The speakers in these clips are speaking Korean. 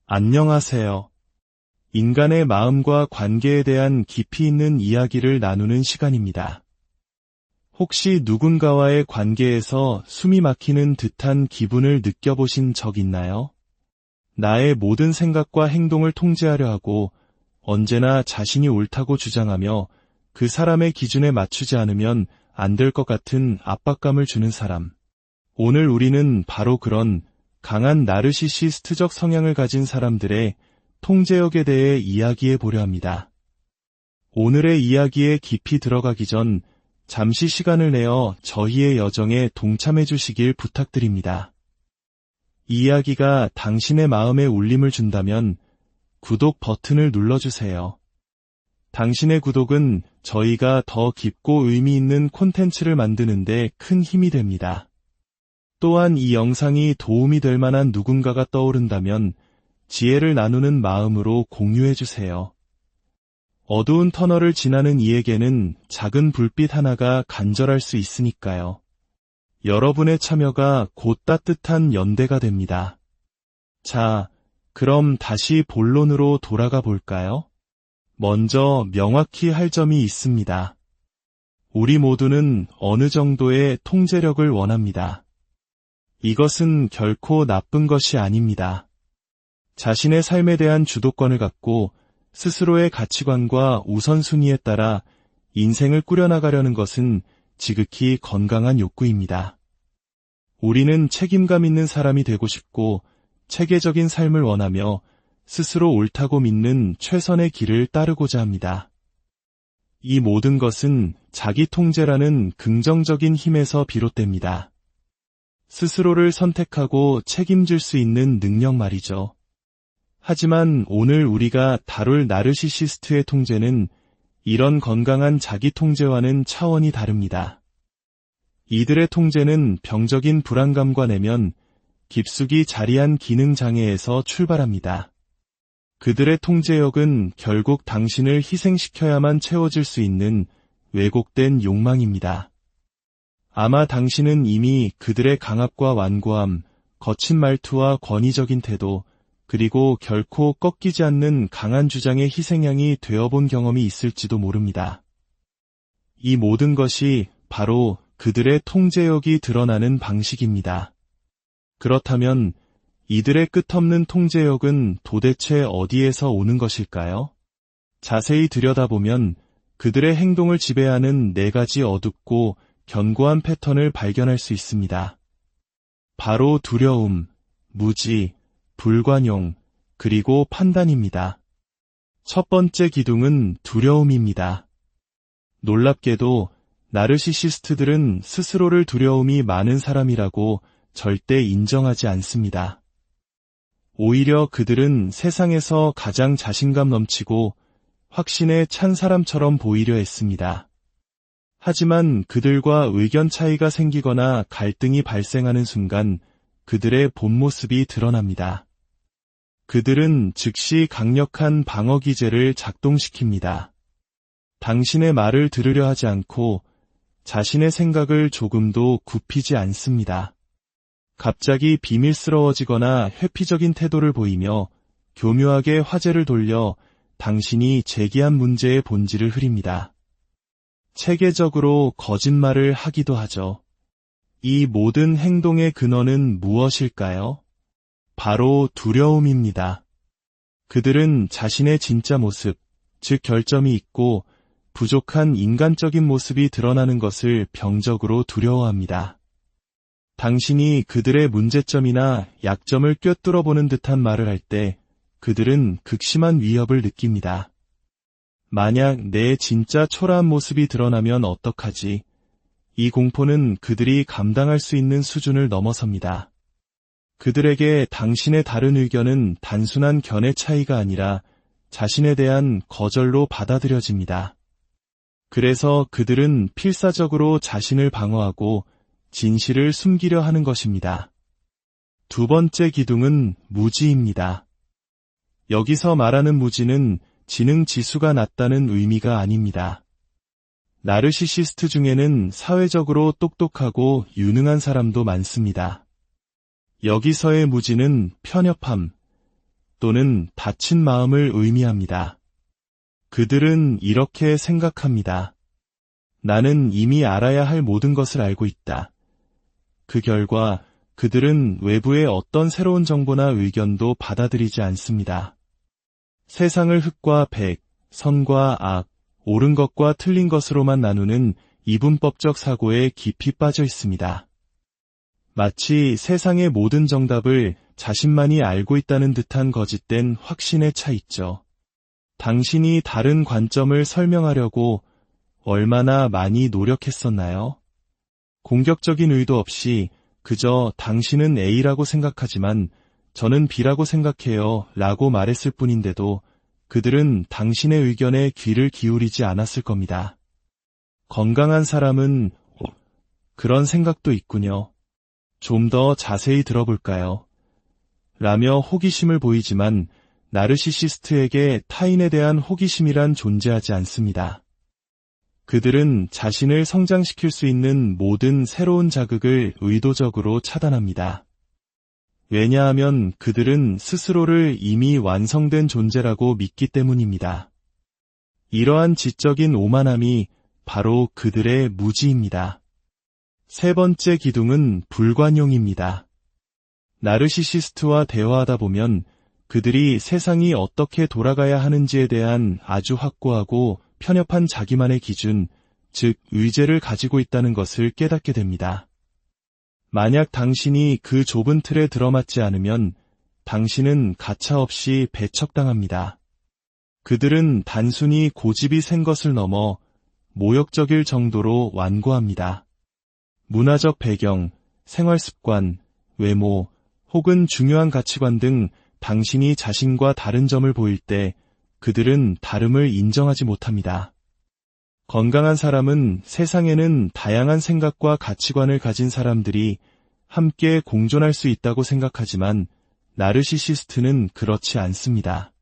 안녕하세요. 인간의 마음과 관계에 대한 깊이 있는 이야기를 나누는 시간입니다. 혹시 누군가와의 관계에서 숨이 막히는 듯한 기분을 느껴보신 적 있나요? 나의 모든 생각과 행동을 통제하려 하고 언제나 자신이 옳다고 주장하며 그 사람의 기준에 맞추지 않으면 안 될 것 같은 압박감을 주는 사람. 오늘 우리는 바로 그런 강한 나르시시스트적 성향을 가진 사람들의 통제력에 대해 이야기해 보려 합니다. 오늘의 이야기에 깊이 들어가기 전 잠시 시간을 내어 저희의 여정에 동참해 주시길 부탁드립니다. 이 이야기가 당신의 마음에 울림을 준다면 구독 버튼을 눌러주세요. 당신의 구독은 저희가 더 깊고 의미 있는 콘텐츠를 만드는 데 큰 힘이 됩니다. 또한 이 영상이 도움이 될 만한 누군가가 떠오른다면 지혜를 나누는 마음으로 공유해주세요. 어두운 터널을 지나는 이에게는 작은 불빛 하나가 간절할 수 있으니까요. 여러분의 참여가 곧 따뜻한 연대가 됩니다. 자, 그럼 다시 본론으로 돌아가 볼까요? 먼저 명확히 할 점이 있습니다. 우리 모두는 어느 정도의 통제력을 원합니다. 이것은 결코 나쁜 것이 아닙니다. 자신의 삶에 대한 주도권을 갖고 스스로의 가치관과 우선순위에 따라 인생을 꾸려나가려는 것은 지극히 건강한 욕구입니다. 우리는 책임감 있는 사람이 되고 싶고 체계적인 삶을 원하며 스스로 옳다고 믿는 최선의 길을 따르고자 합니다. 이 모든 것은 자기 통제라는 긍정적인 힘에서 비롯됩니다. 스스로를 선택하고 책임질 수 있는 능력 말이죠. 하지만 오늘 우리가 다룰 나르시시스트의 통제는 이런 건강한 자기 통제와는 차원이 다릅니다. 이들의 통제는 병적인 불안감과 내면, 깊숙이 자리한 기능 장애에서 출발합니다. 그들의 통제력은 결국 당신을 희생시켜야만 채워질 수 있는 왜곡된 욕망입니다. 아마 당신은 이미 그들의 강압과 완고함, 거친 말투와 권위적인 태도, 그리고 결코 꺾이지 않는 강한 주장의 희생양이 되어본 경험이 있을지도 모릅니다. 이 모든 것이 바로 그들의 통제력이 드러나는 방식입니다. 그렇다면 이들의 끝없는 통제력은 도대체 어디에서 오는 것일까요? 자세히 들여다보면 그들의 행동을 지배하는 4가지 어둡고 견고한 패턴을 발견할 수 있습니다. 바로 두려움, 무지, 불관용, 그리고 판단입니다. 첫 번째 기둥은 두려움입니다. 놀랍게도 나르시시스트들은 스스로를 두려움이 많은 사람이라고 절대 인정하지 않습니다. 오히려 그들은 세상에서 가장 자신감 넘치고 확신에 찬 사람처럼 보이려 했습니다. 하지만 그들과 의견 차이가 생기거나 갈등이 발생하는 순간 그들의 본 모습이 드러납니다. 그들은 즉시 강력한 방어 기제를 작동시킵니다. 당신의 말을 들으려 하지 않고 자신의 생각을 조금도 굽히지 않습니다. 갑자기 비밀스러워지거나 회피적인 태도를 보이며 교묘하게 화제를 돌려 당신이 제기한 문제의 본질을 흐립니다. 체계적으로 거짓말을 하기도 하죠. 이 모든 행동의 근원은 무엇일까요? 바로 두려움입니다. 그들은 자신의 진짜 모습, 즉 결점이 있고 부족한 인간적인 모습이 드러나는 것을 병적으로 두려워합니다. 당신이 그들의 문제점이나 약점을 꿰뚫어보는 듯한 말을 할 때 그들은 극심한 위협을 느낍니다. 만약 내 진짜 초라한 모습이 드러나면 어떡하지? 이 공포는 그들이 감당할 수 있는 수준을 넘어섭니다. 그들에게 당신의 다른 의견은 단순한 견해 차이가 아니라 자신에 대한 거절로 받아들여집니다. 그래서 그들은 필사적으로 자신을 방어하고 진실을 숨기려 하는 것입니다. 두 번째 기둥은 무지입니다. 여기서 말하는 무지는 지능 지수가 낮다는 의미가 아닙니다. 나르시시스트 중에는 사회적으로 똑똑하고 유능한 사람도 많습니다. 여기서의 무지는 편협함, 또는 닫힌 마음을 의미합니다. 그들은 이렇게 생각합니다. 나는 이미 알아야 할 모든 것을 알고 있다. 그 결과 그들은 외부의 어떤 새로운 정보나 의견도 받아들이지 않습니다. 세상을 흑과 백, 선과 악, 옳은 것과 틀린 것으로만 나누는 이분법적 사고에 깊이 빠져 있습니다. 마치 세상의 모든 정답을 자신만이 알고 있다는 듯한 거짓된 확신에 차 있죠. 당신이 다른 관점을 설명하려고 얼마나 많이 노력했었나요? 공격적인 의도 없이 그저 당신은 A라고 생각하지만 저는 B라고 생각해요 라고 말했을 뿐인데도 그들은 당신의 의견에 귀를 기울이지 않았을 겁니다. 건강한 사람은 그런 생각도 있군요. 좀 더 자세히 들어볼까요? 라며 호기심을 보이지만 나르시시스트에게 타인에 대한 호기심이란 존재하지 않습니다. 그들은 자신을 성장시킬 수 있는 모든 새로운 자극을 의도적으로 차단합니다. 왜냐하면 그들은 스스로를 이미 완성된 존재라고 믿기 때문입니다. 이러한 지적인 오만함이 바로 그들의 무지입니다. 세 번째 기둥은 불관용입니다. 나르시시스트와 대화하다 보면 그들이 세상이 어떻게 돌아가야 하는지에 대한 아주 확고하고 편협한 자기만의 기준, 즉 의제를 가지고 있다는 것을 깨닫게 됩니다. 만약 당신이 그 좁은 틀에 들어맞지 않으면 당신은 가차없이 배척당합니다. 그들은 단순히 고집이 센 것을 넘어 모욕적일 정도로 완고합니다. 문화적 배경, 생활습관, 외모, 혹은 중요한 가치관 등 당신이 자신과 다른 점을 보일 때 그들은 다름을 인정하지 못합니다. 건강한 사람은 세상에는 다양한 생각과 가치관을 가진 사람들이 함께 공존할 수 있다고 생각하지만 나르시시스트는 그렇지 않습니다.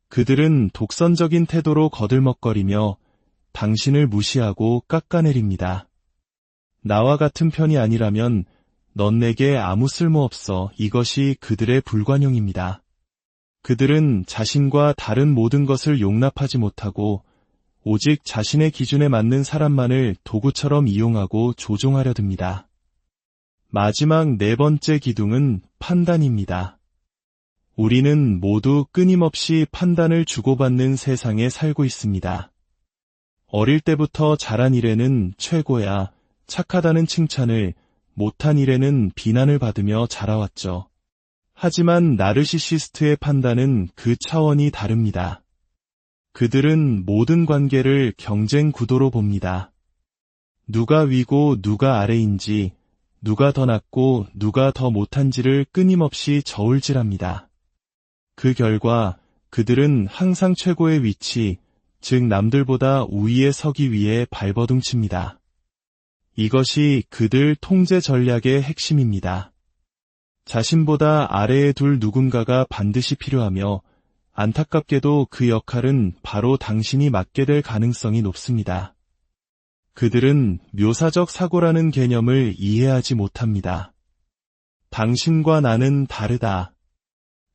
그들은 독선적인 태도로 거들먹거리며 당신을 무시하고 깎아내립니다. 나와 같은 편이 아니라면 넌 내게 아무 쓸모없어. 이것이 그들의 불관용입니다. 그들은 자신과 다른 모든 것을 용납하지 못하고 오직 자신의 기준에 맞는 사람만을 도구처럼 이용하고 조종하려 듭니다. 마지막 네 번째 기둥은 판단입니다. 우리는 모두 끊임없이 판단을 주고받는 세상에 살고 있습니다. 어릴 때부터 잘한 일에는 최고야, 착하다는 칭찬을, 못한 일에는 비난을 받으며 자라왔죠. 하지만 나르시시스트의 판단은 그 차원이 다릅니다. 그들은 모든 관계를 경쟁 구도로 봅니다. 누가 위고 누가 아래인지, 누가 더 낫고 누가 더 못한지를 끊임없이 저울질합니다. 그 결과 그들은 항상 최고의 위치, 즉 남들보다 우위에 서기 위해 발버둥칩니다. 이것이 그들 통제 전략의 핵심입니다. 자신보다 아래에 둘 누군가가 반드시 필요하며 안타깝게도 그 역할은 바로 당신이 맡게 될 가능성이 높습니다. 그들은 묘사적 사고라는 개념을 이해하지 못합니다. 당신과 나는 다르다.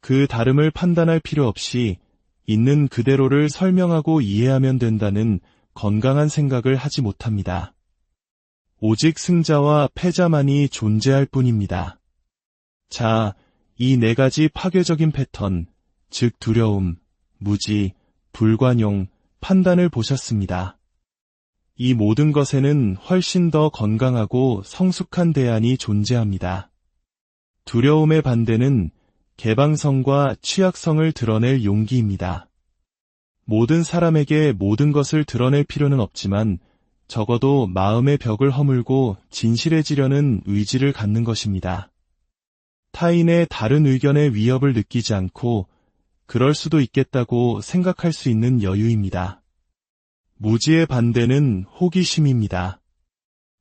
그 다름을 판단할 필요 없이 있는 그대로를 설명하고 이해하면 된다는 건강한 생각을 하지 못합니다. 오직 승자와 패자만이 존재할 뿐입니다. 자, 이 네 가지 파괴적인 패턴, 즉 두려움, 무지, 불관용, 판단을 보셨습니다. 이 모든 것에는 훨씬 더 건강하고 성숙한 대안이 존재합니다. 두려움의 반대는 개방성과 취약성을 드러낼 용기입니다. 모든 사람에게 모든 것을 드러낼 필요는 없지만 적어도 마음의 벽을 허물고 진실해지려는 의지를 갖는 것입니다. 타인의 다른 의견의 위협을 느끼지 않고 그럴 수도 있겠다고 생각할 수 있는 여유입니다. 무지의 반대는 호기심입니다.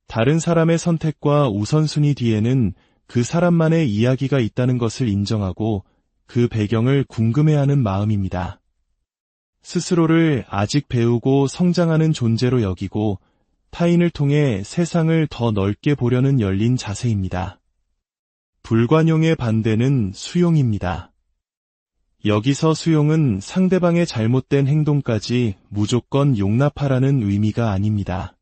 다른 사람의 선택과 우선순위 뒤에는 그 사람만의 이야기가 있다는 것을 인정하고 그 배경을 궁금해하는 마음입니다. 스스로를 아직 배우고 성장하는 존재로 여기고 타인을 통해 세상을 더 넓게 보려는 열린 자세입니다. 불관용의 반대는 수용입니다. 여기서 수용은 상대방의 잘못된 행동까지 무조건 용납하라는 의미가 아닙니다.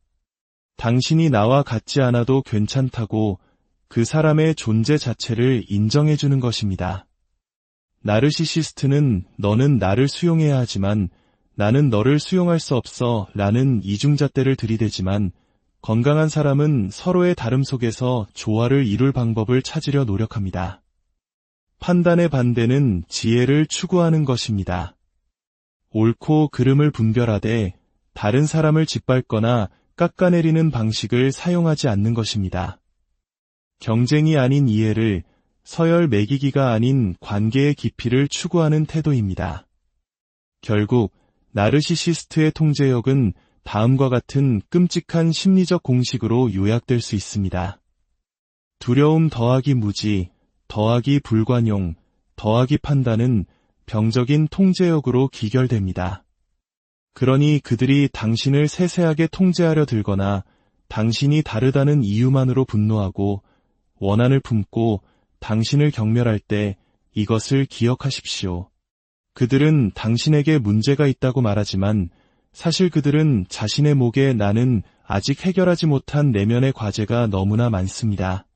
당신이 나와 같지 않아도 괜찮다고 그 사람의 존재 자체를 인정해주는 것입니다. 나르시시스트는 너는 나를 수용해야 하지만 나는 너를 수용할 수 없어 라는 이중잣대를 들이대지만 건강한 사람은 서로의 다름 속에서 조화를 이룰 방법을 찾으려 노력합니다. 판단의 반대는 지혜를 추구하는 것입니다. 옳고 그름을 분별하되 다른 사람을 짓밟거나 깎아내리는 방식을 사용하지 않는 것입니다. 경쟁이 아닌 이해를, 서열 매기기가 아닌 관계의 깊이를 추구하는 태도입니다. 결국 나르시시스트의 통제력은 다음과 같은 끔찍한 심리적 공식으로 요약될 수 있습니다. 두려움 더하기 무지, 더하기 불관용, 더하기 판단은 병적인 통제력으로 기결됩니다. 그러니 그들이 당신을 세세하게 통제하려 들거나 당신이 다르다는 이유만으로 분노하고 원한을 품고 당신을 경멸할 때 이것을 기억하십시오. 그들은 당신에게 문제가 있다고 말하지만 사실 그들은 자신의 목에 나는 아직 해결하지 못한 내면의 과제가 너무나 많습니다.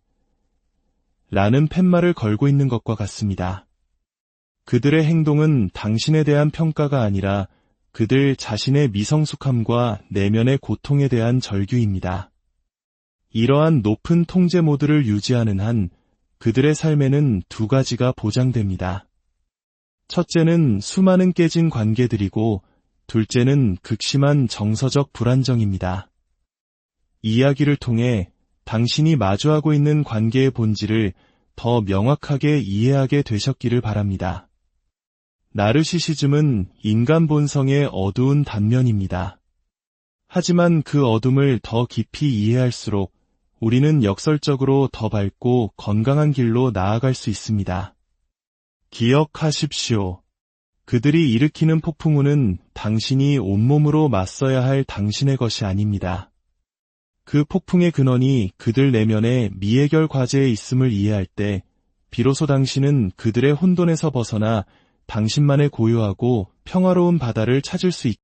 라는 팻말을 걸고 있는 것과 같습니다. 그들의 행동은 당신에 대한 평가가 아니라 그들 자신의 미성숙함과 내면의 고통에 대한 절규입니다. 이러한 높은 통제 모드를 유지하는 한 그들의 삶에는 두 가지가 보장됩니다. 첫째는 수많은 깨진 관계들이고 둘째는 극심한 정서적 불안정입니다. 이야기를 통해 당신이 마주하고 있는 관계의 본질을 더 명확하게 이해하게 되셨기를 바랍니다. 나르시시즘은 인간 본성의 어두운 단면입니다. 하지만 그 어둠을 더 깊이 이해할수록 우리는 역설적으로 더 밝고 건강한 길로 나아갈 수 있습니다. 기억하십시오. 그들이 일으키는 폭풍우는 당신이 온몸으로 맞서야 할 당신의 것이 아닙니다. 그 폭풍의 근원이 그들 내면의 미해결 과제에 있음을 이해할 때 비로소 당신은 그들의 혼돈에서 벗어나 당신만의 고요하고 평화로운 바다를 찾을 수 있습니다.